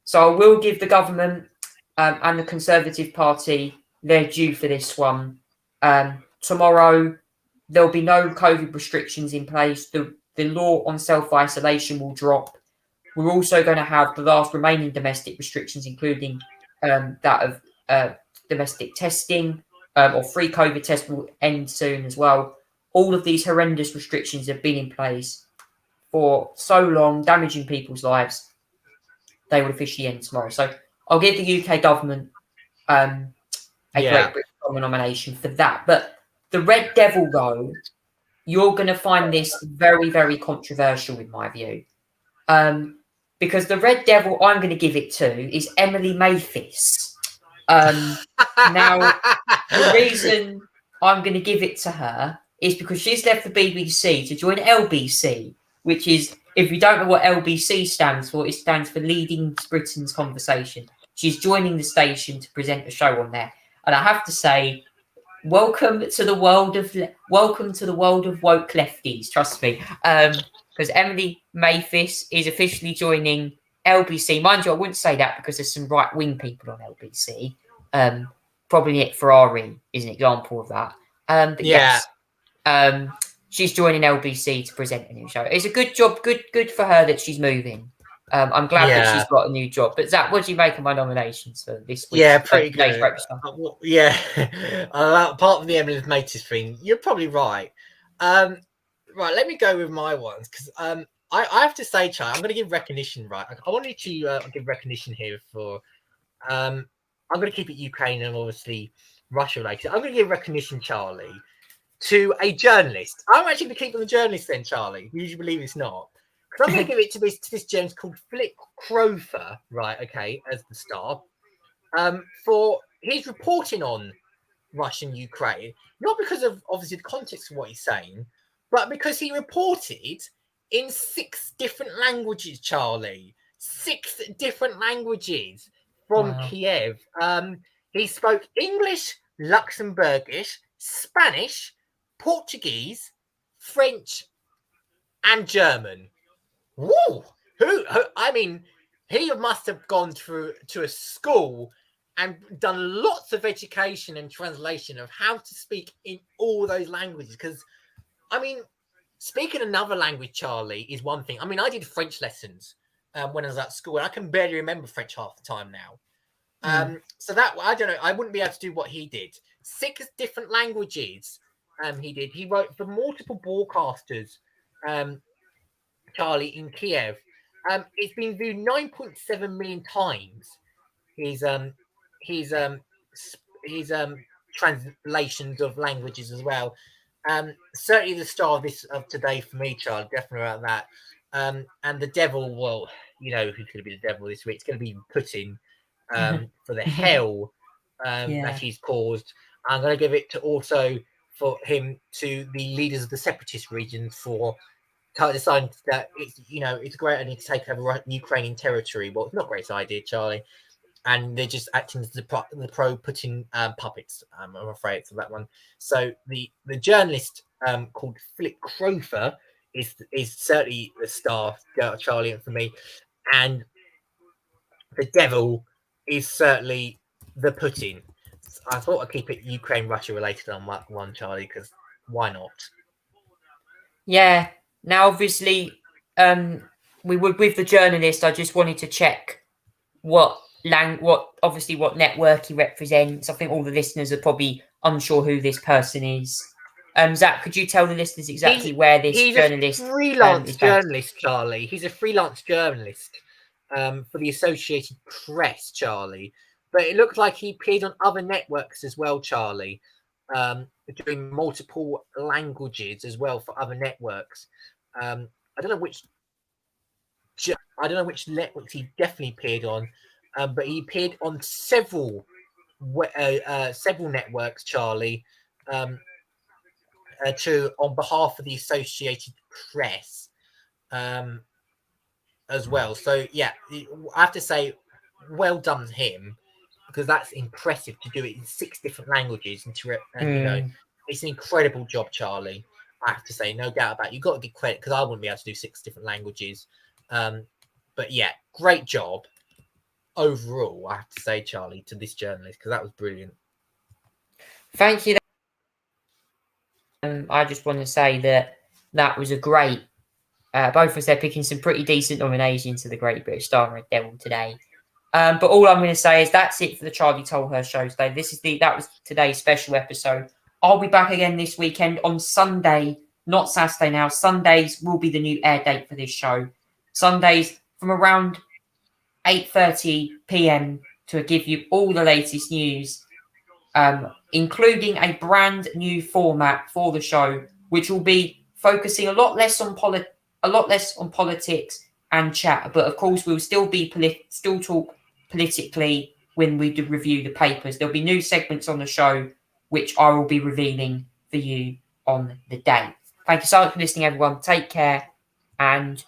So I will give the government and the Conservative Party their due for this one. Tomorrow, there'll be no COVID restrictions in place. The law on self-isolation will drop. We're also going to have the last remaining domestic restrictions, including that of domestic testing or free COVID test will end soon as well. All of these horrendous restrictions have been in place for so long, damaging people's lives. They will officially end tomorrow. So I'll give the UK government a Great British nomination for that. But the Red Devil, though, you're going to find this very, very controversial in my view. Because the Red Devil I'm going to give it to is Emily Mayfis. Now, the reason I'm going to give it to her is because she's left the BBC to join LBC, which is, if you don't know what LBC stands for, it stands for Leading Britain's Conversation. She's joining the station to present a show on there. And I have to say, welcome to the world of woke lefties, trust me. Because Emily Mayfis is officially joining LBC. Mind you, I wouldn't say that because there's some right-wing people on LBC. Probably Nick Ferrari is an example of that. But yes, she's joining LBC to present a new show. It's a good job, good for her that she's moving. I'm glad that she's got a new job. But Zach, what do you make of my nominations for this week? Yeah, pretty good. Apart from the Emily Mayfis thing, you're probably right. Right, let me go with my ones because I have to say, Charlie, I'm going to give recognition. Right, I wanted to give recognition here for I'm going to keep it Ukraine and obviously Russia related. I'm going to give recognition, Charlie, to a journalist. I'm actually going to keep on the journalist then, Charlie. You believe it's not. Because I'm going to give it to this journalist called Philip Crofer, right? Okay, as the star, for his reporting on Russian Ukraine, not because of obviously the context of what he's saying, but because he reported in 6 different languages, Charlie. 6 different languages from Kiev. He spoke English, Luxembourgish, Spanish, Portuguese, French, and German. Woo! Who? I mean, he must have gone to a school and done lots of education and translation of how to speak in all those languages. Because, I mean, speaking another language, Charlie, is one thing. I mean, I did French lessons when I was at school, and I can barely remember French half the time now. So that, I don't know, I wouldn't be able to do what he did. 6 different languages he did. He wrote for multiple broadcasters, Charlie, in Kiev. It's been viewed 9.7 million times. His translations of languages as well. Certainly the star of today for me, Charlie, definitely about that. And the devil, well, you know who's going to be the devil this week. It's going to be Putin for the hell that he's caused. I'm going to give it to also for him to the leaders of the separatist regions for deciding that it's a great idea to take over Ukrainian territory. Well, it's not a great idea, Charlie. And they're just acting as the pro-Putin puppets, I'm afraid, for that one. So the journalist called Philip Crofer is certainly the star, Charlie, and for me. And the devil is certainly the Putin. I thought I'd keep it Ukraine-Russia related on one, Charlie, because why not? Yeah. Now, obviously, we would with the journalist. I just wanted to check what network he represents. I think all the listeners are probably unsure who this person is. Zach, could you tell the listeners exactly where this journalist? He's a freelance journalist, Charlie. He's a freelance journalist for the Associated Press, Charlie. But it looks like he appeared on other networks as well, Charlie, doing multiple languages as well for other networks. I don't know which networks he definitely appeared on, but he appeared on several networks, Charlie, on behalf of the Associated Press as well. So yeah, I have to say, well done to him, because that's impressive to do it in 6 different languages, and it's an incredible job, Charlie. I have to say, no doubt about it. You've got to give credit, because I wouldn't be able to do 6 different languages. But yeah, great job overall, I have to say, Charlie, to this journalist, because that was brilliant. Thank you. I just want to say that was a great. Both of us are picking some pretty decent nominations to the Great British Star and Red Devil today. But all I'm going to say is that's it for the Charlie Tolhurst Show today. That was today's special episode. I'll be back again this weekend on Sunday, not Saturday now. Sundays will be the new air date for this show. Sundays from around 8:30 p.m. to give you all the latest news, including a brand new format for the show, which will be focusing a lot less on politics and chat. But of course, we'll still talk politically when we do review the papers. There'll be new segments on the show, which I will be revealing for you on the day. Thank you so much for listening, everyone. Take care and